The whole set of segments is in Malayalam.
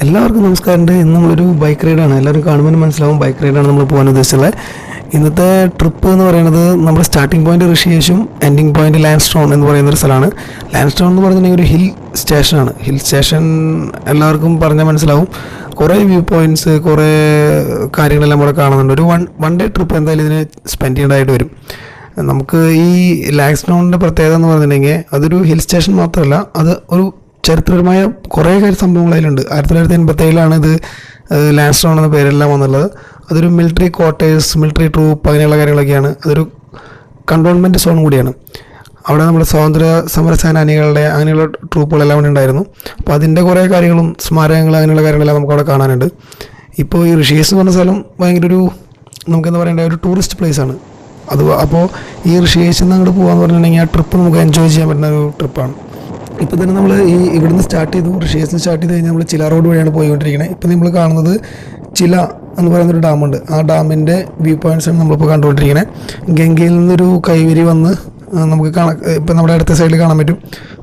എല്ലാവർക്കും നമസ്കാരമുണ്ട്. ഇന്ന് നമ്മളൊരു ബൈക്ക് റൈഡാണ്. എല്ലാവരും കാണുമ്പോൾ മനസ്സിലാവും ബൈക്ക് റൈഡാണ് നമ്മൾ പോകാൻ ഉദ്ദേശിച്ചുള്ളത്. ഇന്നത്തെ ട്രിപ്പ് എന്ന് പറയുന്നത് നമ്മുടെ സ്റ്റാർട്ടിംഗ് പോയിന്റ് ഋഷികേശും എൻഡിങ് പോയിന്റ് ലാൻഡ്സ്റ്റോൺ എന്ന് പറയുന്നൊരു സ്ഥലമാണ്. ലാൻഡ്സ്റ്റോൺ എന്ന് പറഞ്ഞിട്ടുണ്ടെങ്കിൽ ഒരു ഹിൽ സ്റ്റേഷനാണ്. ഹിൽ സ്റ്റേഷൻ എല്ലാവർക്കും പറഞ്ഞാൽ മനസ്സിലാവും. കുറേ വ്യൂ പോയിൻറ്റ്സ്, കുറേ കാര്യങ്ങളെല്ലാം ഇവിടെ കാണുന്നുണ്ട്. ഒരു വൺ ഡേ ട്രിപ്പ് എന്തായാലും ഇതിന് സ്പെൻഡ് ചെയ്യേണ്ടതായിട്ട് വരും. നമുക്ക് ഈ ലാൻഡ്സ്റ്റോണിൻ്റെ പ്രത്യേകത എന്ന് പറഞ്ഞിട്ടുണ്ടെങ്കിൽ അതൊരു ഹിൽ സ്റ്റേഷൻ മാത്രമല്ല, അത് ഒരു ചരിത്രപരമായ കുറേ സംഭവങ്ങൾ അതിലുണ്ട്. 1987 ഇത് ലാൻഡ്സ്റ്റോൺ എന്ന പേരെല്ലാം വന്നുള്ളത്. അതൊരു മിലിറ്ററി ക്വാർട്ടേഴ്സ്, മിലിറ്ററി ട്രൂപ്പ്, അങ്ങനെയുള്ള കാര്യങ്ങളൊക്കെയാണ്. അതൊരു കണ്ടോൺമെൻറ്റ് സോൺ കൂടിയാണ്. അവിടെ നമ്മുടെ സ്വാതന്ത്ര്യ സമര സേനാനികളുടെ അങ്ങനെയുള്ള ട്രൂപ്പുകളെല്ലാം അവിടെ ഉണ്ടായിരുന്നു. അപ്പോൾ അതിൻ്റെ കുറേ കാര്യങ്ങളും സ്മാരകങ്ങൾ അങ്ങനെയുള്ള കാര്യങ്ങളെല്ലാം നമുക്ക് അവിടെ കാണാനുണ്ട്. ഇപ്പോൾ ഈ ഋഷികേശ് എന്ന് പറഞ്ഞ സ്ഥലം ഭയങ്കര ഒരു നമുക്കെന്താ പറയേണ്ട ഒരു ടൂറിസ്റ്റ് പ്ലേസാണ്. അപ്പോൾ ഈ ഋഷികേശിൽ നിന്ന് അങ്ങോട്ട് പോകാമെന്ന് പറഞ്ഞിട്ടുണ്ടെങ്കിൽ ആ ട്രിപ്പ് നമുക്ക് എൻജോയ് ചെയ്യാൻ പറ്റുന്ന ഒരു ട്രിപ്പാണ്. ഇപ്പോൾ തന്നെ നമ്മൾ ഇവിടുന്ന് സ്റ്റാർട്ട് ചെയ്തു, ഋഷികേശിൽ സ്റ്റാർട്ട് ചെയ്ത് കഴിഞ്ഞാൽ നമ്മൾ ചില റോഡ് വഴിയാണ് പോയിക്കൊണ്ടിരിക്കുന്നത്. ഇപ്പോൾ നമ്മൾ കാണുന്നത് ചില എന്ന് പറയുന്നൊരു ഡാമുണ്ട്. ആ ഡാമിൻ്റെ വ്യൂ പോയിൻറ്റ്സാണ് നമ്മളിപ്പോൾ കണ്ടുകൊണ്ടിരിക്കുന്നത്. ഗംഗയിൽ നിന്നൊരു കൈവരി വന്ന് നമുക്ക് ഇപ്പം നമ്മുടെ അടുത്ത സൈഡിൽ കാണാൻ പറ്റും.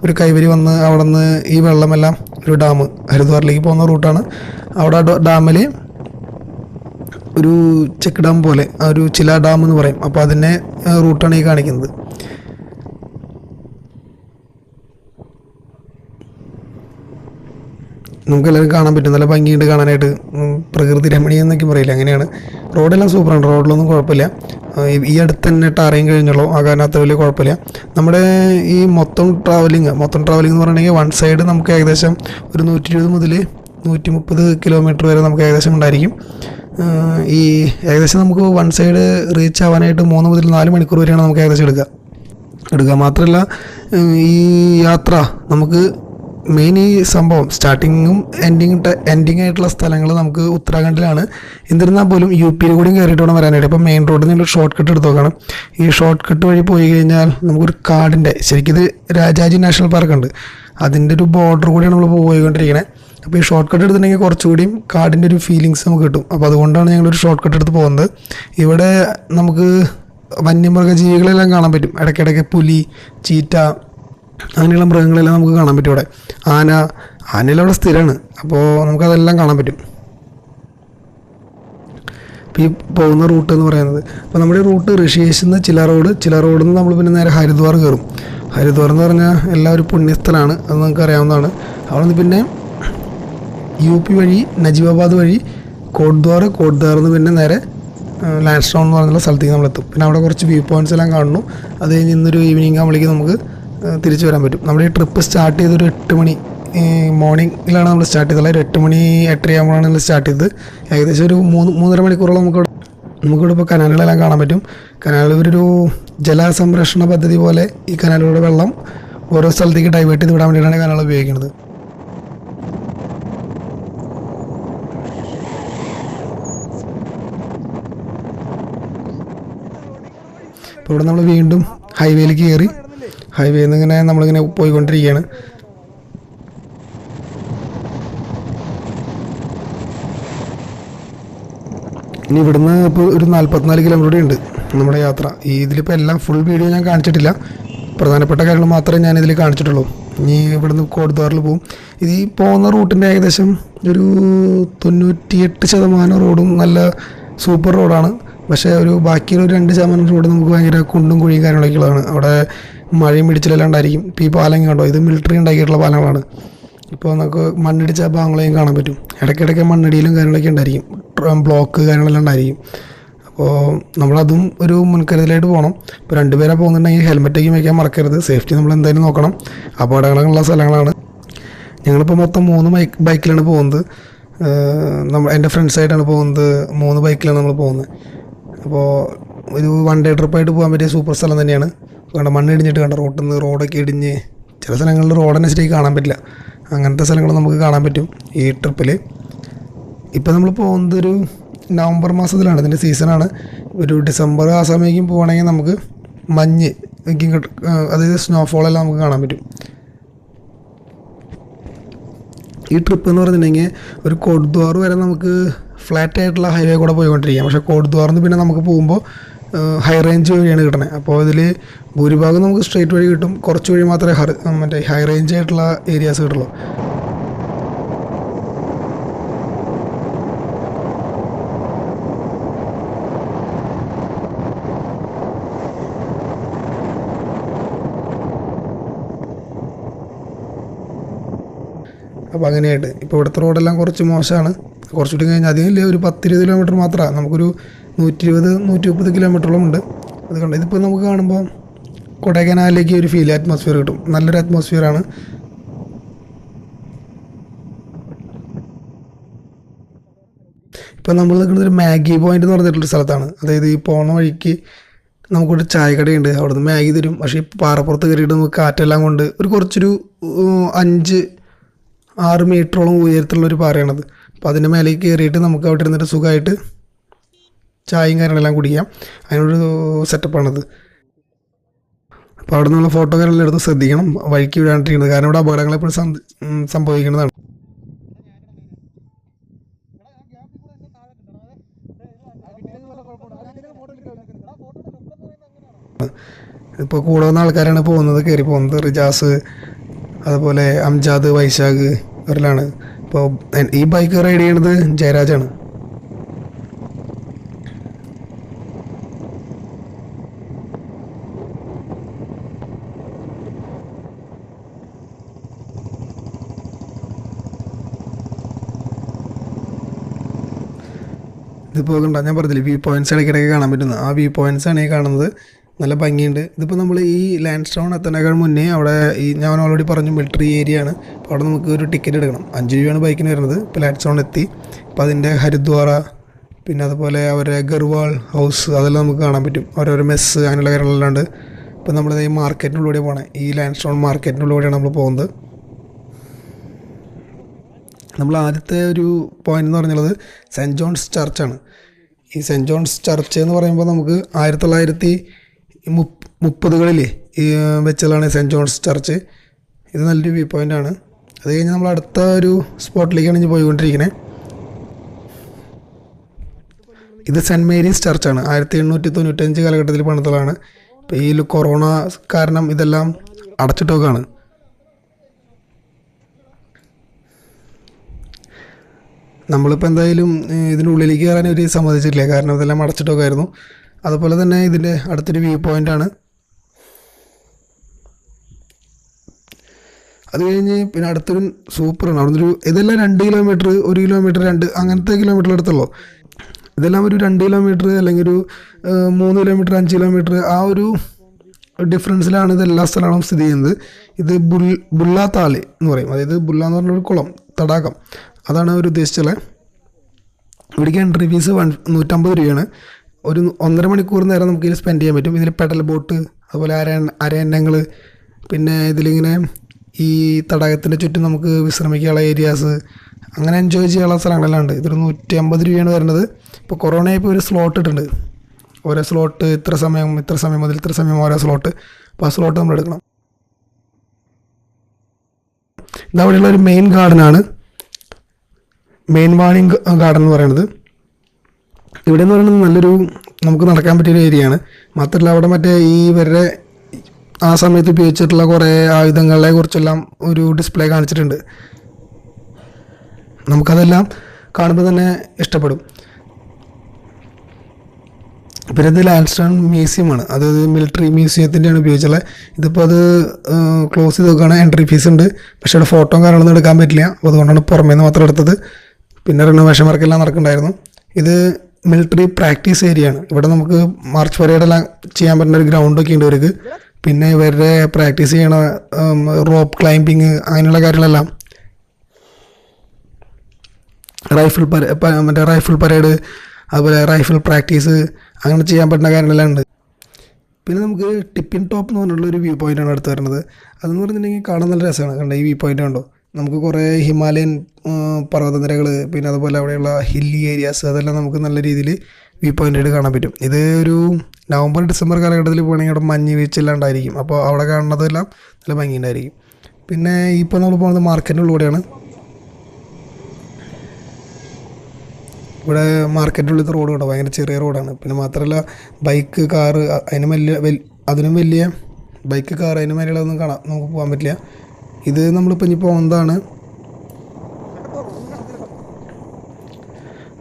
ഒരു കൈവരി വന്ന് അവിടെ നിന്ന് ഈ വെള്ളമെല്ലാം ഒരു ഡാം ഹരിദ്വാറിലേക്ക് പോകുന്ന റൂട്ടാണ്. അവിടെ ഡാമിൽ ഒരു ചെക്ക് ഡാം പോലെ ഒരു ചില ഡാം എന്ന് പറയും. അപ്പോൾ അതിൻ്റെ റൂട്ടാണ് ഈ കാണിക്കുന്നത്. നമുക്കെല്ലാവരും കാണാൻ പറ്റും. നല്ല ഭംഗിയുണ്ട് കാണാനായിട്ട്. പ്രകൃതി രമണീയം എന്നൊക്കെ പറയില്ല, അങ്ങനെയാണ്. റോഡെല്ലാം സൂപ്പറാണ്, റോഡിലൊന്നും കുഴപ്പമില്ല. ഈ അടുത്ത് തന്നെ ടാറിങ് കഴിഞ്ഞുള്ളൂ, ആ കാരണത്ത് വലിയ കുഴപ്പമില്ല. നമ്മുടെ ഈ മൊത്തം ട്രാവലിംഗ് എന്ന് പറഞ്ഞിട്ടുണ്ടെങ്കിൽ വൺ സൈഡ് നമുക്ക് ഏകദേശം ഒരു 120 മുതൽ 130 കിലോമീറ്റർ വരെ നമുക്ക് ഏകദേശം ഉണ്ടായിരിക്കും. ഈ ഏകദേശം നമുക്ക് വൺ സൈഡ് റീച്ച് ആവാനായിട്ട് 3 മുതൽ 4 മണിക്കൂർ വരെയാണ് നമുക്ക് ഏകദേശം എടുക്കുക. മാത്രമല്ല ഈ യാത്ര നമുക്ക് മെയിൻ ഈ സംഭവം സ്റ്റാർട്ടിങ്ങും എൻഡിങ് ആയിട്ടുള്ള സ്ഥലങ്ങൾ നമുക്ക് ഉത്തരാഖണ്ഡിലാണ്. എന്നിരുന്നാൽ പോലും UP കൂടിയും കയറിയിട്ട് വേണം വരാനായിട്ട്. ഇപ്പോൾ മെയിൻ റോഡിൽ നിന്നൊരു ഷോർട്ട് കട്ട് എടുത്ത് നോക്കണം. ഈ ഷോർട്ട് കട്ട് വഴി പോയി കഴിഞ്ഞാൽ നമുക്കൊരു കാടിൻ്റെ, ശരിക്കും ഇത് രാജാജി നാഷണൽ പാർക്കുണ്ട്, അതിൻ്റെ ഒരു ബോർഡർ കൂടിയാണ് നമ്മൾ പോയിക്കൊണ്ടിരിക്കുന്നത്. അപ്പോൾ ഈ ഷോർട്ട് കട്ട് എടുത്തിട്ടുണ്ടെങ്കിൽ കുറച്ചുകൂടിയും കാടിൻ്റെ ഒരു ഫീലിങ്സ് നമുക്ക് കിട്ടും. അപ്പോൾ അതുകൊണ്ടാണ് ഞങ്ങളൊരു ഷോർട്ട് കട്ട് എടുത്ത് പോകുന്നത്. ഇവിടെ നമുക്ക് വന്യമൃഗജീവികളെല്ലാം കാണാൻ പറ്റും. ഇടയ്ക്കിടയ്ക്ക് പുലി, ചീറ്റ, അങ്ങനെയുള്ള മൃഗങ്ങളെല്ലാം നമുക്ക് കാണാൻ പറ്റും. ഇവിടെ ആനയെല്ലാം അവിടെ സ്ഥിരമാണ്. അപ്പോൾ നമുക്കതെല്ലാം കാണാൻ പറ്റും. ഇപ്പോൾ ഈ പോകുന്ന റൂട്ട് എന്ന് പറയുന്നത്, അപ്പോൾ നമ്മുടെ റൂട്ട് ഋഷികേശിൽ നിന്ന് ചില റോഡിൽ നിന്ന് നമ്മൾ പിന്നെ നേരെ ഹരിദ്വാർ കയറും. ഹരിദ്വാർ എന്ന് പറഞ്ഞാൽ എല്ലാവരും പുണ്യസ്ഥലമാണ്, അത് നമുക്ക് അറിയാവുന്നതാണ്. അവിടെ നിന്ന് പിന്നെ UP വഴി നജീബാബാദ് വഴി കോട്ട്ദ്വാർ നിന്ന് പിന്നെ നേരെ ലാൻഡ്സ്റ്റോൺ എന്ന് പറയുന്ന സ്ഥലത്തേക്ക് നമ്മളെത്തും. പിന്നെ അവിടെ കുറച്ച് വ്യൂ പോയിൻറ്റ്സ് എല്ലാം കാണുന്നു. അത് കഴിഞ്ഞ് ഇന്നൊരു ഈവനിങ് ആകുമ്പോഴേക്കും നമുക്ക് തിരിച്ചു വരാൻ പറ്റും. നമ്മുടെ ഈ ട്രിപ്പ് സ്റ്റാർട്ട് ചെയ്തൊരു 8 മണി മോർണിംഗിലാണ് നമ്മൾ സ്റ്റാർട്ട് ചെയ്തത്. ഒരു 8 മണി 8:30 ആകുമ്പോഴാണ് നമ്മൾ സ്റ്റാർട്ട് ചെയ്തത്. ഏകദേശം ഒരു 3-3.5 മണിക്കൂറോളം നമുക്കിവിടെ ഇപ്പോൾ കനാലുകളെല്ലാം കാണാൻ പറ്റും. കനാലുകൾ ഒരു ജലസംരക്ഷണ പദ്ധതി പോലെ ഈ കനാലുകളുടെ വെള്ളം ഓരോ സ്ഥലത്തേക്ക് ഡൈവേർട്ട് ചെയ്ത് വിടാൻ വേണ്ടിയിട്ടാണ് കനാലുകൾ ഉപയോഗിക്കുന്നത്. ഇപ്പോൾ ഇവിടെ നമ്മൾ വീണ്ടും ഹൈവേയിലേക്ക് കയറി. ഹൈവേയിൽ നിന്ന് ഇങ്ങനെ നമ്മളിങ്ങനെ പോയിക്കൊണ്ടിരിക്കുകയാണ്. ഇനി ഇവിടുന്ന് ഇപ്പോൾ ഒരു 44 കിലോമീറ്റർ ഉണ്ട് നമ്മുടെ യാത്ര. ഇതിലിപ്പോൾ എല്ലാം ഫുൾ വീഡിയോ ഞാൻ കാണിച്ചിട്ടില്ല, പ്രധാനപ്പെട്ട കാര്യങ്ങൾ മാത്രമേ ഞാൻ ഇതിൽ കാണിച്ചിട്ടുള്ളൂ. ഇനി ഇവിടുന്ന് കോട്ട്ദ്വാറിൽ പോകും. ഇത് ഈ പോകുന്ന റൂട്ടിൻ്റെ ഏകദേശം ഒരു 98% റോഡും നല്ല സൂപ്പർ റോഡാണ്. പക്ഷേ ഒരു ബാക്കിയുള്ള ഒരു 2% റോഡ് നമുക്ക് ഭയങ്കര കുണ്ടും കുഴിയും കാര്യങ്ങളൊക്കെയുള്ളതാണ്. അവിടെ മഴയും പിടിച്ചിലെല്ലാം ഉണ്ടായിരിക്കും. ഇപ്പോൾ ഈ പാലം കണ്ടോ, ഇത് മിലിറ്ററി ഉണ്ടാക്കിയിട്ടുള്ള പാലങ്ങളാണ്. ഇപ്പോൾ നമുക്ക് മണ്ണിടിച്ച ഭാഗങ്ങളെയും കാണാൻ പറ്റും. ഇടയ്ക്കിടയ്ക്ക് മണ്ണിടിയിലും കാര്യങ്ങളൊക്കെ ഉണ്ടായിരിക്കും, ബ്ലോക്ക് കാര്യങ്ങളെല്ലാം ഉണ്ടായിരിക്കും. അപ്പോൾ നമ്മളതും ഒരു മുൻകരുതലായിട്ട് പോകണം. ഇപ്പോൾ 2 പേരെ പോകുന്നുണ്ടെങ്കിൽ ഹെൽമെറ്റൊക്കെ വയ്ക്കാൻ മറക്കരുത്. സേഫ്റ്റി നമ്മൾ എന്തായാലും നോക്കണം. അപകടങ്ങളുള്ള സ്ഥലങ്ങളാണ്. ഞങ്ങളിപ്പോൾ മൊത്തം 3 ബൈക്കിലാണ് പോകുന്നത്. എൻ്റെ ഫ്രണ്ട്സായിട്ടാണ് പോകുന്നത്. 3 ബൈക്കിലാണ് നമ്മൾ പോകുന്നത്. അപ്പോൾ ഒരു വൺ ഡേ ട്രിപ്പായിട്ട് പോകാൻ പറ്റിയ സൂപ്പർ സ്ഥലം തന്നെയാണ്. കണ്ട മണ്ണിടിഞ്ഞിട്ട് കണ്ട റോഡൊക്കെ ഇടിഞ്ഞ് ചില സ്ഥലങ്ങളിൽ റോഡന്നെ ശരിക്കും കാണാൻ പറ്റില്ല. അങ്ങനത്തെ സ്ഥലങ്ങൾ നമുക്ക് കാണാൻ പറ്റും ഈ ട്രിപ്പിൽ. ഇപ്പോൾ നമ്മൾ പോകുന്നത് ഒരു നവംബർ മാസത്തിലാണ്, ഇതിൻ്റെ സീസണാണ്. ഒരു ഡിസംബർ ആ സമയത്തേക്കും പോവുകയാണെങ്കിൽ നമുക്ക് മഞ്ഞ് അതായത് സ്നോഫോളെല്ലാം നമുക്ക് കാണാൻ പറ്റും. ഈ ട്രിപ്പ് എന്ന് പറഞ്ഞിട്ടുണ്ടെങ്കിൽ ഒരു കോട്ട്ദ്വാർ വരെ നമുക്ക് ഫ്ലാറ്റ് ആയിട്ടുള്ള ഹൈവേ കൂടെ പോയിക്കൊണ്ടിരിക്കാം. പക്ഷേ കോട്ട്ദ്വാറിൽ നിന്ന് പിന്നെ നമുക്ക് പോകുമ്പോൾ ഹൈ റേഞ്ച് വഴിയാണ് കിട്ടണത്. അപ്പോൾ ഇതിൽ ഭൂരിഭാഗം നമുക്ക് സ്ട്രേറ്റ് വഴി കിട്ടും, കുറച്ച് വഴി മാത്രമേ മറ്റേ ഹൈ റേഞ്ച് ആയിട്ടുള്ള ഏരിയാസ് കിട്ടുള്ളൂ. അപ്പോൾ അങ്ങനെയായിട്ട് ഇപ്പോൾ ഇവിടുത്തെ റോഡെല്ലാം കുറച്ച് മോശമാണ്. കുറച്ചുകൂടി കഴിഞ്ഞാൽ അതിനില്ല ഒരു 10-20 കിലോമീറ്റർ മാത്രമാണ്, നമുക്കൊരു 120-130 കിലോമീറ്ററോളം ഉണ്ട്. അത് കണ്ട് ഇതിപ്പോൾ നമുക്ക് കാണുമ്പോൾ കൊടൈക്കനാലിലേക്ക് ഒരു ഫീൽ അറ്റ്മോസ്ഫിയർ കിട്ടും. നല്ലൊരു അറ്റ്മോസ്ഫിയറാണ്. ഇപ്പോൾ നമ്മൾ നിൽക്കുന്നത് ഒരു മാഗി പോയിൻ്റ് എന്ന് പറഞ്ഞിട്ടുള്ളൊരു സ്ഥലത്താണ്. അതായത് ഈ പോണ വഴിക്ക് നമുക്കൊരു ചായക്കടയുണ്ട്, അവിടെ നിന്ന് മാഗി തരും. പക്ഷേ ഈ പാറപ്പുറത്ത് കയറിയിട്ട് നമുക്ക് കാറ്റെല്ലാം കൊണ്ട് കുറച്ചൊരു 5-6 മീറ്ററോളം ഉയരത്തിലുള്ളൊരു പാറയാണത്. അപ്പോൾ അതിൻ്റെ മേലേക്ക് കയറിയിട്ട് നമുക്ക് അവിടെ ഇരുന്നിട്ട് സുഖമായിട്ട് ചായയും കാര്യങ്ങളെല്ലാം കുടിക്കാം. അതിനൊരു സെറ്റപ്പാണത്. അപ്പോൾ അവിടെ നിന്നുള്ള ഫോട്ടോ കാര്യങ്ങളെല്ലാം എടുത്ത് ശ്രദ്ധിക്കണം, വഴിക്ക് വിടാണ്ടിരിക്കുന്നത്. കാരണം ഇവിടെ അപകടങ്ങൾ എപ്പോഴും സംഭവിക്കുന്നതാണ്. ഇപ്പോൾ കൂടെ വന്ന ആൾക്കാരാണ് കയറി പോകുന്നത്. റിജാസ്, അതുപോലെ അംജാദ്, വൈശാഖ് ഇവരിലാണ്. ഇപ്പോൾ ഈ ബൈക്ക് റൈഡ് ചെയ്യണത് ജയരാജാണ്. ഇതിപ്പോൾ കണ്ട ഞാൻ പറഞ്ഞില്ലേ വ്യൂ പോയിൻറ്റ്സ് ഇടയ്ക്കിടയ്ക്ക് കാണാൻ പറ്റുന്നത്. ആ വ്യൂ പോയിൻറ്റ്സ് ആണ് ഈ കാണുന്നത്. നല്ല ഭംഗിയുണ്ട്. ഇതിപ്പോൾ നമ്മൾ ഈ ലാൻഡ് സ്റ്റോൺ എത്തുന്നതിനേക്കാൾ മുന്നേ അവിടെ ഞാൻ ഓൾറെഡി പറഞ്ഞു മിലിറ്ററി ഏരിയ ആണ്. അപ്പോൾ അവിടെ നമുക്ക് ഒരു ടിക്കറ്റ് എടുക്കണം. 5 രൂപയാണ് ബൈക്കിന് വരുന്നത്. ഇപ്പോൾ ലാൻഡ് സ്റ്റോൺ എത്തി. അപ്പോൾ അതിൻ്റെ ഹരിദ്വാറ, പിന്നെ അതുപോലെ അവരെ ഗർവാൾ ഹൗസ് അതെല്ലാം നമുക്ക് കാണാൻ പറ്റും. ഓരോരോ മെസ്സ് അങ്ങനെയുള്ള കാര്യങ്ങളെല്ലാം ഉണ്ട്. ഇപ്പോൾ നമ്മളിത് ഈ മാർക്കറ്റിനുള്ളിലൂടെ പോകണേ, ഈ ലാൻഡ് സ്റ്റോൺ മാർക്കറ്റിനുള്ളിലൂടെയാണ് നമ്മൾ പോകുന്നത്. നമ്മൾ ആദ്യത്തെ ഒരു പോയിന്റ് എന്ന് പറഞ്ഞുള്ളത് സെൻറ്റ് ജോൺസ് ചർച്ചാണ്. ഈ സെൻറ്റ് ജോൺസ് ചർച്ച് എന്ന് പറയുമ്പോൾ നമുക്ക് 1930കളിൽ വെച്ചതാണ് സെൻറ്റ് ജോൺസ് ചർച്ച്. ഇത് നല്ലൊരു വ്യൂ പോയിൻ്റാണ്. അത് കഴിഞ്ഞ് നമ്മൾ അടുത്ത ഒരു സ്പോട്ടിലേക്കാണ് ഇനി പോയിക്കൊണ്ടിരിക്കുന്നത്. ഇത് സെൻറ്റ് മേരീസ് ചർച്ചാണ്. 1895 കാലഘട്ടത്തിൽ പണിതതാണ്. ഇപ്പോൾ ഈ കൊറോണ കാരണം ഇതെല്ലാം അടച്ചിട്ടൊക്കെയാണ്. നമ്മളിപ്പോൾ എന്തായാലും ഇതിനുള്ളിലേക്ക് കയറാൻ ഒരു സമ്മതിച്ചിട്ടില്ല, കാരണം ഇതെല്ലാം അടച്ചിട്ടൊക്കെ ആയിരുന്നു. അതുപോലെ തന്നെ ഇതിൻ്റെ അടുത്തൊരു വ്യൂ പോയിൻ്റാണ്. അത് കഴിഞ്ഞ് പിന്നെ അടുത്തൊരു സൂപ്പറാണ്. അവിടെ നിന്നൊരു ഇതെല്ലാം 2 കിലോമീറ്റർ 1 കിലോമീറ്റർ 2 അങ്ങനത്തെ കിലോമീറ്റർ അടുത്തുള്ളൂ. ഇതെല്ലാം ഒരു 2 കിലോമീറ്റർ അല്ലെങ്കിൽ ഒരു 3 കിലോമീറ്റർ 5 കിലോമീറ്റർ ആ ഒരു ഡിഫറൻസിലാണ് ഇതെല്ലാ സ്ഥലങ്ങളും സ്ഥിതി ചെയ്യുന്നത്. ഇത് ബുള്ള താല് എന്ന് പറയും. അതായത് ബുള്ള എന്ന് പറഞ്ഞൊരു കുളം, തടാകം, അതാണ് അവർ ഉദ്ദേശിച്ചത്. ഇവിടേക്ക് എൻട്രി ഫീസ് 150 രൂപയാണ്. ഒരു 1.5 മണിക്കൂർ നേരം നമുക്ക് ഇതിൽ സ്പെൻഡ് ചെയ്യാൻ പറ്റും. ഇതിൽ പെഡൽ ബോട്ട്, അതുപോലെ അരയന്നങ്ങൾ, പിന്നെ ഇതിലിങ്ങനെ ഈ തടാകത്തിൻ്റെ ചുറ്റും നമുക്ക് വിശ്രമിക്കാനുള്ള ഏരിയാസ്, അങ്ങനെ എൻജോയ് ചെയ്യാനുള്ള സ്ഥലങ്ങളെല്ലാം ഉണ്ട്. ഇതൊരു 150 രൂപയാണ് വരുന്നത്. ഇപ്പോൾ കൊറോണയായപ്പോൾ ഒരു സ്ലോട്ട് ഇട്ടുണ്ട്. ഓരോ സ്ലോട്ട് ഇത്ര സമയം മുതൽ ഇത്ര സമയം ഓരോ സ്ലോട്ട്. അപ്പോൾ ആ സ്ലോട്ട് നമ്മൾ എടുക്കണം. ഇതവിടെയുള്ള ഒരു മെയിൻ ഗാർഡനാണ്, മെയിൻ വാണിംഗ് ഗാർഡൻ എന്ന് പറയുന്നത്. ഇവിടെ എന്ന് പറയുന്നത് നല്ലൊരു നമുക്ക് നടക്കാൻ പറ്റിയൊരു ഏരിയയാണ്. മാത്രമല്ല അവിടെ മറ്റേ ഈ ഇവരുടെ ആ സമയത്ത് ഉപയോഗിച്ചിട്ടുള്ള കുറേ ആയുധങ്ങളെ കുറിച്ചെല്ലാം ഒരു ഡിസ്പ്ലേ കാണിച്ചിട്ടുണ്ട്. നമുക്കതെല്ലാം കാണുമ്പോൾ തന്നെ ഇഷ്ടപ്പെടും. പിന്നെ ഇത് ലാൻഡ് സ്റ്റോൺ മ്യൂസിയമാണ്. അത് മിലിറ്ററി മ്യൂസിയത്തിൻ്റെയാണ് ഉപയോഗിച്ചുള്ളത്. ഇതിപ്പോൾ അത് ക്ലോസ് ചെയ്ത് നോക്കുകയാണ്. എൻട്രി ഫീസ് ഉണ്ട്, പക്ഷേ അവിടെ ഫോട്ടോ കാര്യങ്ങളൊന്നും എടുക്കാൻ പറ്റില്ല. അപ്പോൾ അതുകൊണ്ടാണ് പുറമേ നിന്ന് മാത്രം എടുത്തത്. പിന്നെ റിനോവേഷൻ വർക്കെല്ലാം നടക്കുന്നുണ്ടായിരുന്നു. ഇത് മിലിറ്ററി പ്രാക്ടീസ് ഏരിയ ആണ്. ഇവിടെ നമുക്ക് മാർച്ച് പരേഡെല്ലാം ചെയ്യാൻ പറ്റുന്ന ഒരു ഗ്രൗണ്ടൊക്കെ ഉണ്ട് ഇവർക്ക്. പിന്നെ ഇവരുടെ പ്രാക്ടീസ് ചെയ്യണ റോപ്പ് ക്ലൈമ്പിങ് അങ്ങനെയുള്ള കാര്യങ്ങളെല്ലാം, റൈഫിൾ പരേഡ്, അതുപോലെ റൈഫിൾ പ്രാക്ടീസ് അങ്ങനെ ചെയ്യാൻ പറ്റുന്ന കാര്യങ്ങളെല്ലാം ഉണ്ട്. പിന്നെ നമുക്ക് ടിപ്പിൻ ടോപ്പ് എന്ന് പറഞ്ഞുള്ളൊരു വ്യൂ പോയിൻ്റാണ് അടുത്ത് വരുന്നത്. അതെന്ന് പറഞ്ഞിട്ടുണ്ടെങ്കിൽ കാണാൻ നല്ല രസമാണ്. കണ്ടോ ഈ വ്യൂ പോയിൻ്റ് കണ്ടോ, നമുക്ക് കുറേ ഹിമാലയൻ പർവ്വതനിരകൾ, പിന്നെ അതുപോലെ അവിടെയുള്ള ഹില്ലി ഏരിയാസ് അതെല്ലാം നമുക്ക് നല്ല രീതിയിൽ വ്യൂ പോയിൻ്റായിട്ട് കാണാൻ പറ്റും. ഇത് ഒരു നവംബർ ഡിസംബർ കാലഘട്ടത്തിൽ പോകണമെങ്കിൽ അവിടെ മഞ്ഞ് വീഴ്ചയെല്ലാം ഉണ്ടായിരിക്കും. അപ്പോൾ അവിടെ കാണുന്നതെല്ലാം നല്ല ഭംഗിയുണ്ടായിരിക്കും. പിന്നെ ഇപ്പോൾ നമ്മൾ പോകുന്നത് മാർക്കറ്റിനുള്ളിലൂടെയാണ്. ഇവിടെ മാർക്കറ്റിനുള്ളിലത്തെ റോഡ് കേട്ടോ ഭയങ്കര ചെറിയ റോഡാണ്. പിന്നെ മാത്രമല്ല ബൈക്ക്, കാറ് അതിനും വലിയ ബൈക്ക്, കാർ അതിന് മേലെയുള്ളതൊന്നും നമുക്ക് പോകാൻ പറ്റില്ല. ഇത് നമ്മളിപ്പോൾ ഇനി പോകുന്നതാണ്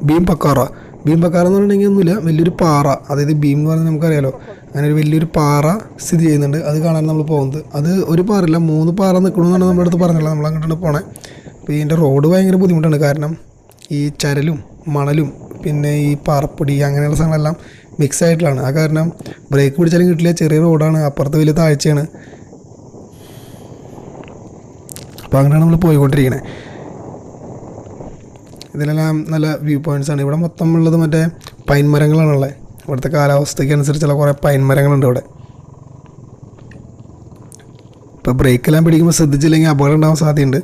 ഭീം പക്കാറ എന്ന് പറഞ്ഞിട്ടുണ്ടെങ്കിൽ ഒന്നുമില്ല, വലിയൊരു പാറ. അതായത് ഭീം എന്ന് പറഞ്ഞാൽ നമുക്കറിയാലോ, അങ്ങനെ ഒരു വലിയൊരു പാറ സ്ഥിതി ചെയ്യുന്നുണ്ട്. അത് കാണാൻ നമ്മൾ പോകുന്നത്. അത് ഒരു പാറയില്ല, 3 പാറ നിൽക്കണമെന്നാണ് നമ്മുടെ അടുത്ത് പറഞ്ഞത്. നമ്മൾ അങ്ങോട്ടാണ് പോണേ. അപ്പോൾ ഇതിൻ്റെ റോഡ് ഭയങ്കര ബുദ്ധിമുട്ടാണ്. കാരണം ഈ ചരലും മണലും പിന്നെ ഈ പാറപ്പൊടി അങ്ങനെയുള്ള സാധനങ്ങളെല്ലാം മിക്സ് ആയിട്ടുള്ളതാണ്. ആ കാരണം ബ്രേക്ക് പിടിച്ചാലും കിട്ടില്ല. ചെറിയ റോഡാണ്, അപ്പുറത്ത് വലിയ താഴ്ചയാണ്. അപ്പോൾ അങ്ങനെയാണ് നമ്മൾ പോയിക്കൊണ്ടിരിക്കുന്നത്. ഇതിലെല്ലാം നല്ല വ്യൂ പോയിൻറ്റ്സാണ്. ഇവിടെ മൊത്തം ഉള്ളത് മറ്റേ പൈൻ മരങ്ങളാണുള്ളത്. ഇവിടുത്തെ കാലാവസ്ഥയ്ക്ക് അനുസരിച്ചുള്ള കുറേ പൈൻ മരങ്ങളുണ്ട് ഇവിടെ. ഇപ്പോൾ ബ്രേക്കെല്ലാം പിടിക്കുമ്പോൾ ശ്രദ്ധിച്ചില്ലെങ്കിൽ അപകടം ഉണ്ടാവാൻ സാധ്യതയുണ്ട്.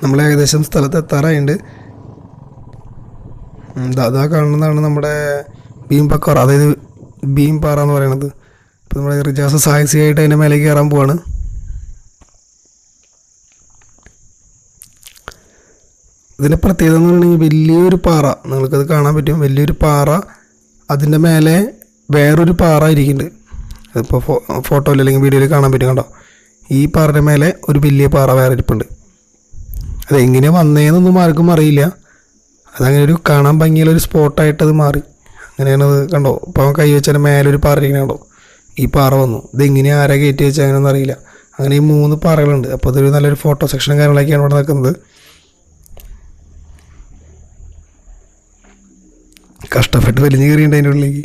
നമ്മൾ ഏകദേശം സ്ഥലത്ത് എത്താറായിട്ടുണ്ട്. അതാ കാണുന്നതാണ് നമ്മുടെ ഭീം പക്കോറ, അതായത് ഭീം പാറ എന്ന് പറയുന്നത്. ഇപ്പോൾ നമ്മുടെ റിജാസ് സാഹസികമായിട്ട് അതിൻ്റെ മേലേക്ക് കയറാൻ പോവാണ്. ഇതിൻ്റെ പ്രത്യേകത എന്ന് പറയുകയാണെങ്കിൽ വലിയൊരു പാറ, നിങ്ങൾക്കത് കാണാൻ പറ്റും. വലിയൊരു പാറ, അതിൻ്റെ മേലെ വേറൊരു പാറ ഇരിക്കുന്നുണ്ട്. അതിപ്പോൾ ഫോട്ടോയിൽ അല്ലെങ്കിൽ വീഡിയോയിൽ കാണാൻ പറ്റും. കണ്ടോ, ഈ പാറയുടെ മേലെ ഒരു വലിയ പാറ വേറെ ഇരിപ്പുണ്ട്. അതെങ്ങനെയാണ് വന്നതെന്നൊന്നും ആർക്കും അറിയില്ല. അതങ്ങനെ ഒരു കാണാൻ ഭംഗിയുള്ളൊരു സ്പോട്ടായിട്ടത് മാറി. അങ്ങനെയാണത്. കണ്ടോ, ഇപ്പോൾ അവൻ കൈ വെച്ചാൽ മേലെ ഒരു പാറ ഇരിക്കണ കണ്ടോ, ഈ പാറ വന്നു. ഇതെങ്ങനെയാണ് ആരാ കയറ്റി വെച്ചാൽ അങ്ങനെയൊന്നും അറിയില്ല. അങ്ങനെ ഈ 3 പാറകളുണ്ട്. അപ്പോൾ അതൊരു നല്ലൊരു ഫോട്ടോ സെക്ഷനും കാര്യങ്ങളൊക്കെയാണ് ഇവിടെ നിൽക്കുന്നത്. കഷ്ടപ്പെട്ട് വലിഞ്ഞ് കയറിയുണ്ട് അതിൻ്റെ ഉള്ളിലേക്ക്.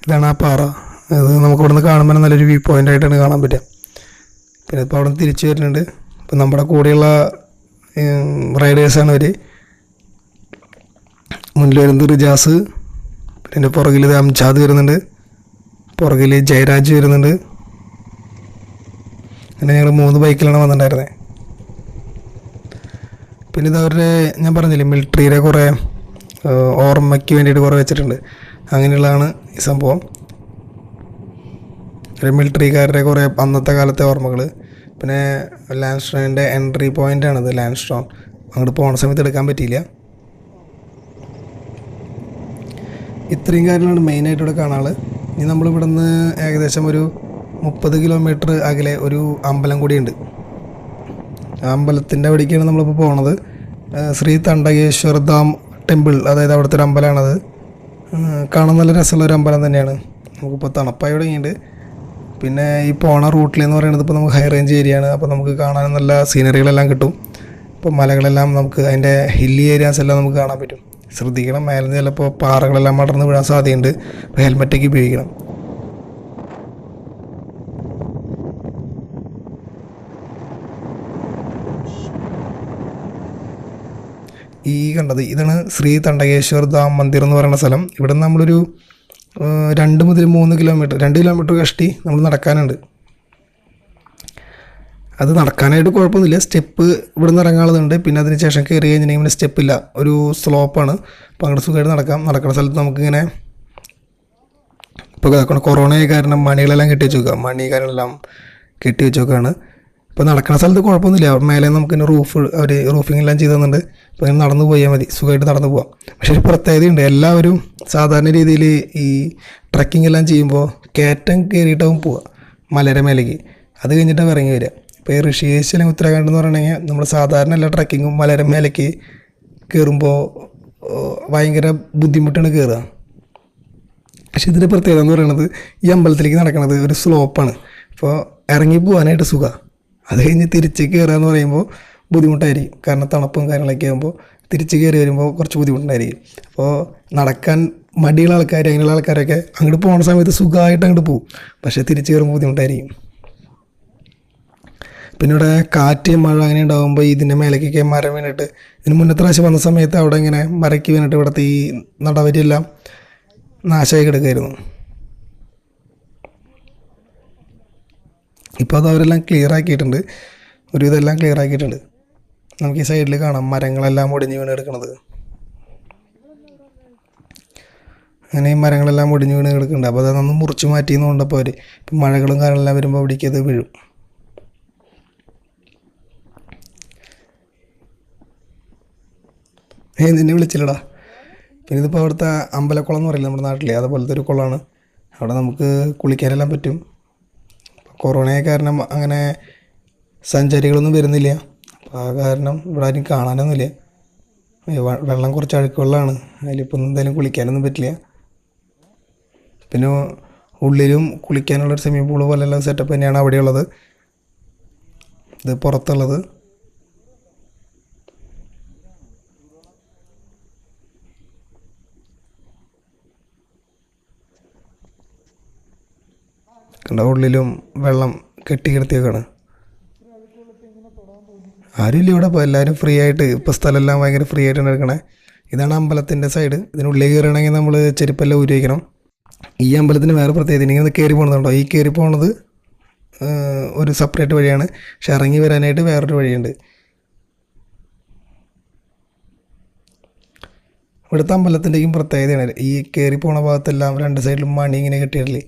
ഇതാണ് ആ പാറ. അത് നമുക്ക് ഇവിടെ നിന്ന് കാണുമ്പോൾ നല്ലൊരു വ്യൂ പോയിൻ്റ് ആയിട്ടാണ് കാണാൻ പറ്റുക. പിന്നെ ഇപ്പോൾ അവിടെ നിന്ന് തിരിച്ചു വരുന്നുണ്ട്. ഇപ്പം നമ്മുടെ കൂടെയുള്ള റൈഡേഴ്സാണ് അവർ. മുന്നിൽ വരുന്നത് റിജാസ്, പിന്നെ പുറകിൽ അംജാദ് വരുന്നുണ്ട്, പുറകിൽ ജയരാജ് വരുന്നുണ്ട്. അങ്ങനെ ഞങ്ങൾ 3 ബൈക്കിലാണ് വന്നിട്ടുണ്ടായിരുന്നത്. പിന്നെ ഇത് അവരുടെ, ഞാൻ പറഞ്ഞില്ലേ, മിലിറ്ററിയുടെ കുറേ ഓർമ്മയ്ക്ക് വേണ്ടിയിട്ട് കുറേ വെച്ചിട്ടുണ്ട്. അങ്ങനെയുള്ളതാണ് ഈ സംഭവം. മിലിറ്ററിക്കാരുടെ കുറേ അന്നത്തെ കാലത്തെ ഓർമ്മകൾ. പിന്നെ ലാൻഡ് സ്റ്റോണിൻ്റെ എൻട്രി പോയിൻ്റാണിത്. ലാൻഡ് സ്റ്റോൺ അങ്ങോട്ട് പോകുന്ന സമയത്ത് എടുക്കാൻ പറ്റിയില്ല. ഇത്രയും കാര്യങ്ങളാണ് മെയിനായിട്ട് ഇവിടെ കാണാനുള്ളത്. ഇനി നമ്മളിവിടെ നിന്ന് ഏകദേശം ഒരു 30 കിലോമീറ്റർ അകലെ ഒരു അമ്പലം കൂടിയുണ്ട്. ആ അമ്പലത്തിൻ്റെ അവിടേക്കാണ് നമ്മളിപ്പോൾ പോകുന്നത്. ശ്രീ തണ്ടകേശ്വർ ധാം ടെമ്പിൾ, അതായത് അവിടുത്തെ ഒരു അമ്പലമാണത്. കാണാൻ നല്ല രസമുള്ളൊരു അമ്പലം തന്നെയാണ്. നമുക്കിപ്പോൾ തണുപ്പായി തുടങ്ങിയിട്ടുണ്ട്. പിന്നെ ഈ പോണ റൂട്ടിലെന്ന് പറയുന്നത് ഇപ്പോൾ നമുക്ക് ഹൈ റേഞ്ച് ഏരിയയാണ്. അപ്പോൾ നമുക്ക് കാണാൻ നല്ല സീനറികളെല്ലാം കിട്ടും. ഇപ്പോൾ മലകളെല്ലാം നമുക്ക്, അതിൻ്റെ ഹില്ലി ഏരിയാസ് എല്ലാം നമുക്ക് കാണാൻ പറ്റും. ശ്രദ്ധിക്കണം, മേലെ നിന്ന് ചിലപ്പോൾ പാറകളെല്ലാം മടർന്ന് വീഴാൻ സാധ്യതയുണ്ട്. അപ്പോൾ ഹെൽമെറ്റൊക്കെ ഉപയോഗിക്കണം. ഈ കണ്ടത് ഇതാണ് ശ്രീ തണ്ടകേശ്വർ ധാം മന്ദിർ എന്ന് പറയുന്ന സ്ഥലം. ഇവിടെ നിന്ന് നമ്മളൊരു 2 മുതൽ 3 കിലോമീറ്റർ, 2 കിലോമീറ്റർ കഷ്ടി നമ്മൾ നടക്കാനുണ്ട്. അത് നടക്കാനായിട്ട് കുഴപ്പമൊന്നുമില്ല. സ്റ്റെപ്പ് ഇവിടെ നിന്ന് ഇറങ്ങാനുള്ളതുണ്ട്. പിന്നെ അതിന് ശേഷം കയറി കഴിഞ്ഞിട്ടുണ്ടെങ്കിൽ പിന്നെ സ്റ്റെപ്പില്ല, ഒരു സ്ലോപ്പാണ്. അപ്പോൾ അങ്ങോട്ട് സുഖമായിട്ട് നടക്കാം. നടക്കുന്ന സ്ഥലത്ത് നമുക്കിങ്ങനെ, ഇപ്പോൾ കൊറോണയായ കാരണം മണികളെല്ലാം കെട്ടി വെച്ച് നോക്കുക, മണി കാര്യങ്ങളെല്ലാം കെട്ടി വെച്ച് നോക്കുകയാണ്. ഇപ്പോൾ നടക്കുന്ന സ്ഥലത്ത് കുഴപ്പമൊന്നുമില്ല. മേലെ നമുക്ക് അവർ റൂഫിംഗ് എല്ലാം ചെയ്ത് തന്നിട്ടുണ്ട്. അപ്പോൾ ഇങ്ങനെ നടന്നു പോയാൽ മതി, സുഖമായിട്ട് നടന്നു പോകാം. പക്ഷേ ഒരു പ്രത്യേകതയുണ്ട്, എല്ലാവരും സാധാരണ രീതിയിൽ ഈ ട്രക്കിംഗ് എല്ലാം ചെയ്യുമ്പോൾ കയറ്റം കയറിയിട്ടാവും പോവുക മലയുടെ മേലേക്ക്. അത് കഴിഞ്ഞിട്ടാണ് ഇറങ്ങി വരിക. ഇപ്പോൾ ഈ ഋഷികേശ് അല്ലെങ്കിൽ ഉത്തരാഖണ്ഡ് എന്ന് പറഞ്ഞാൽ നമ്മൾ സാധാരണ എല്ലാ ട്രക്കിങ്ങും മലയുടെ മേലേക്ക് കയറുമ്പോൾ ഭയങ്കര ബുദ്ധിമുട്ടാണ് കയറുക. പക്ഷേ ഇതിൻ്റെ പ്രത്യേകത എന്ന് പറയുന്നത് ഈ അമ്പലത്തിലേക്ക് നടക്കുന്നത് ഒരു സ്ലോപ്പാണ്. അപ്പോൾ ഇറങ്ങി പോകാനായിട്ട് സുഖമാണ്. അത് കഴിഞ്ഞ് തിരിച്ച് കയറുക എന്ന് പറയുമ്പോൾ ബുദ്ധിമുട്ടായിരിക്കും. കാരണം തണുപ്പും കാര്യങ്ങളൊക്കെ ആകുമ്പോൾ തിരിച്ച് കയറി വരുമ്പോൾ കുറച്ച് ബുദ്ധിമുട്ടുണ്ടായിരിക്കും. അപ്പോൾ നടക്കാൻ മടിയുള്ള ആൾക്കാർ, അങ്ങനെയുള്ള ആൾക്കാരൊക്കെ അങ്ങോട്ട് പോകുന്ന സമയത്ത് സുഖമായിട്ട് അങ്ങോട്ട് പോകും. പക്ഷേ തിരിച്ച് കയറുമ്പോൾ ബുദ്ധിമുട്ടായിരിക്കും. പിന്നെ ഇവിടെ കാറ്റ്, മഴ അങ്ങനെ ഉണ്ടാകുമ്പോൾ ഇതിൻ്റെ മേലേക്കൊക്കെ മരം വീണിട്ട്, ഇതിന് മുന്നത്തെ പ്രാവശ്യം വന്ന സമയത്ത് അവിടെ ഇങ്ങനെ മരയ്ക്ക് വീണിട്ട് ഇവിടുത്തെ ഈ നടവരിയെല്ലാം നാശമായി കിടക്കുമായിരുന്നു. ഇപ്പോൾ അത് അവരെല്ലാം ക്ലിയർ ആക്കിയിട്ടുണ്ട്. ഇതെല്ലാം ക്ലിയർ ആക്കിയിട്ടുണ്ട്. നമുക്ക് ഈ സൈഡിൽ കാണാം മരങ്ങളെല്ലാം ഒടിഞ്ഞ് വീണ് കിടക്കുന്നത്. അങ്ങനെ ഈ മരങ്ങളെല്ലാം ഒടിഞ്ഞ് വീണ് കിടക്കുന്നുണ്ട്. അപ്പോൾ അതൊന്ന് മുറിച്ച് മാറ്റിയെന്ന് കൊണ്ടപ്പോൾ അവർ ഇപ്പം മഴകളും കാര്യങ്ങളെല്ലാം വരുമ്പോൾ അവിടേക്ക് അത് വീഴും. നിന്നെ വിളിച്ചില്ലടാ. പിന്നെ ഇതിപ്പോൾ അവിടുത്തെ അമ്പലക്കുളം എന്ന് പറയില്ല നമ്മുടെ നാട്ടിലെ, അതുപോലത്തെ ഒരു കുളമാണ്. അവിടെ നമുക്ക് കുളിക്കാനെല്ലാം പറ്റും. കൊറോണയെ കാരണം അങ്ങനെ സഞ്ചാരികളൊന്നും വരുന്നില്ല. അപ്പോൾ ആ കാരണം ഇവിടെ ആരും കാണാനൊന്നുമില്ല. വെള്ളം കുറച്ച് അഴുക്ക് വെള്ളമാണ്, അതിലിപ്പോൾ എന്തായാലും കുളിക്കാനൊന്നും പറ്റില്ല. പിന്നെ ഉള്ളിലും കുളിക്കാനുള്ളൊരു സ്വിമ്മിംഗ് പൂള് പോലെയുള്ള സെറ്റപ്പ് തന്നെയാണ് അവിടെയുള്ളത്. ഇത് പുറത്തുള്ളത്. കണ്ട ഉള്ളിലും വെള്ളം കെട്ടി കിടത്തിയൊക്കെയാണ്. ആരുമില്ല ഇവിടെ. ഇപ്പോൾ എല്ലാവരും ഫ്രീ ആയിട്ട്, ഇപ്പോൾ സ്ഥലമെല്ലാം ഭയങ്കര ഫ്രീ ആയിട്ടാണ് എടുക്കണേ. ഇതാണ് അമ്പലത്തിൻ്റെ സൈഡ്. ഇതിനുള്ളിൽ കയറണമെങ്കിൽ നമ്മൾ ചെരുപ്പെല്ലാം ഊരി വയ്ക്കണം. ഈ അമ്പലത്തിന് വേറെ പ്രത്യേകത, ഇങ്ങനെ കയറി പോകുന്നതുണ്ടോ, ഈ കയറി പോകുന്നത് ഒരു സെപ്പറേറ്റ് വഴിയാണ്. പക്ഷെ ഇറങ്ങി വരാനായിട്ട് വേറൊരു വഴിയുണ്ട്. ഇവിടുത്തെ അമ്പലത്തിൻ്റെയും പ്രത്യേകതയാണ് ഈ കയറി പോണ ഭാഗത്തെല്ലാം 2 സൈഡിലും മണി ഇങ്ങനെ കെട്ടിയിട്ടില്ലേ,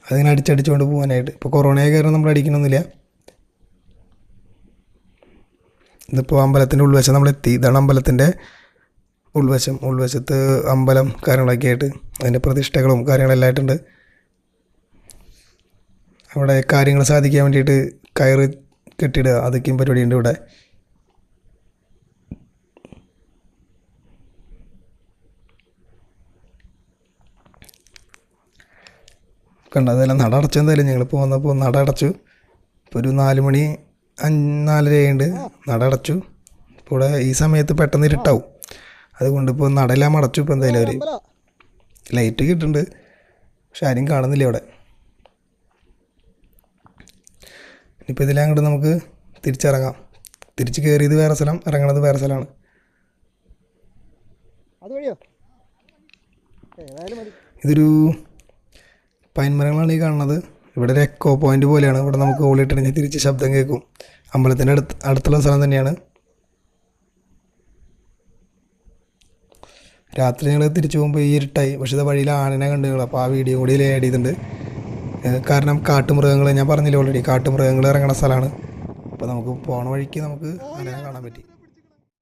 അതിങ്ങനെ അടിച്ചടിച്ചുകൊണ്ട് പോകാനായിട്ട്. ഇപ്പോൾ കൊറോണയെ കാരണം നമ്മൾ അടിക്കണമെന്നില്ല. ഇതിപ്പോൾ അമ്പലത്തിൻ്റെ ഉൾവശം നമ്മളെത്തി. ഇതാണ് അമ്പലത്തിൻ്റെ ഉൾവശം. ഉൾവശത്ത് അമ്പലം കാര്യങ്ങളൊക്കെ ആയിട്ട് അതിൻ്റെ പ്രതിഷ്ഠകളും കാര്യങ്ങളെല്ലാം ആയിട്ടുണ്ട്. അവിടെ കാര്യങ്ങൾ സാധിക്കാൻ വേണ്ടിയിട്ട് കയറ് കെട്ടിയിടുക, അതൊക്കെയും പരിപാടിയുണ്ട് ഇവിടെ. കണ്ട അതെല്ലാം നട അടച്ചു. എന്തായാലും ഞങ്ങൾ പോകുന്നപ്പോൾ നട അടച്ചു. ഇപ്പോൾ ഒരു 4 മണി 4:30 ആയിട്ടുണ്ട്, നട അടച്ചു. ഇപ്പോൾ ഇവിടെ ഈ സമയത്ത് പെട്ടെന്ന് ഇരുട്ടാവും, അതുകൊണ്ട് ഇപ്പോൾ നടയെല്ലാം അടച്ചു. ഇപ്പോൾ എന്തായാലും അവർ ലൈറ്റ് കിട്ടുന്നുണ്ട്, പക്ഷെ ആരും കാണുന്നില്ല ഇവിടെ. ഇനിയിപ്പോൾ ഇതിലെ അങ്ങോട്ട് നമുക്ക് തിരിച്ചിറങ്ങാം. തിരിച്ച് കയറിയത് വേറെ സ്ഥലം, ഇറങ്ങണത് വേറെ സ്ഥലമാണ്. ഇതൊരു പൈൻ മരങ്ങളാണ് ഈ കാണുന്നത്. ഇവിടെ ഒരു എക്കോ പോയിൻ്റ് പോലെയാണ്. ഇവിടെ നമുക്ക് ഓളിട്ടിണെങ്കിൽ തിരിച്ച് ശബ്ദം കേൾക്കും. അമ്പലത്തിൻ്റെ അടുത്തുള്ള സ്ഥലം തന്നെയാണ്. രാത്രി ഞങ്ങൾ തിരിച്ചു പോകുമ്പോൾ ഈ ഇരുട്ടായി. പക്ഷേ ഇത് വഴിയിൽ ആനനെ കണ്ടു ഞങ്ങൾ. അപ്പോൾ ആ വീഡിയോ കൂടി ആഡ് ചെയ്തിട്ടുണ്ട്. കാരണം കാട്ടുമൃഗങ്ങൾ, ഞാൻ പറഞ്ഞില്ല ഓൾറെഡി, കാട്ടുമൃഗങ്ങൾ ഇറങ്ങുന്ന സ്ഥലമാണ്. അപ്പോൾ നമുക്ക് പോണ വഴിക്ക് നമുക്ക് ആനനെ കാണാൻ പറ്റി.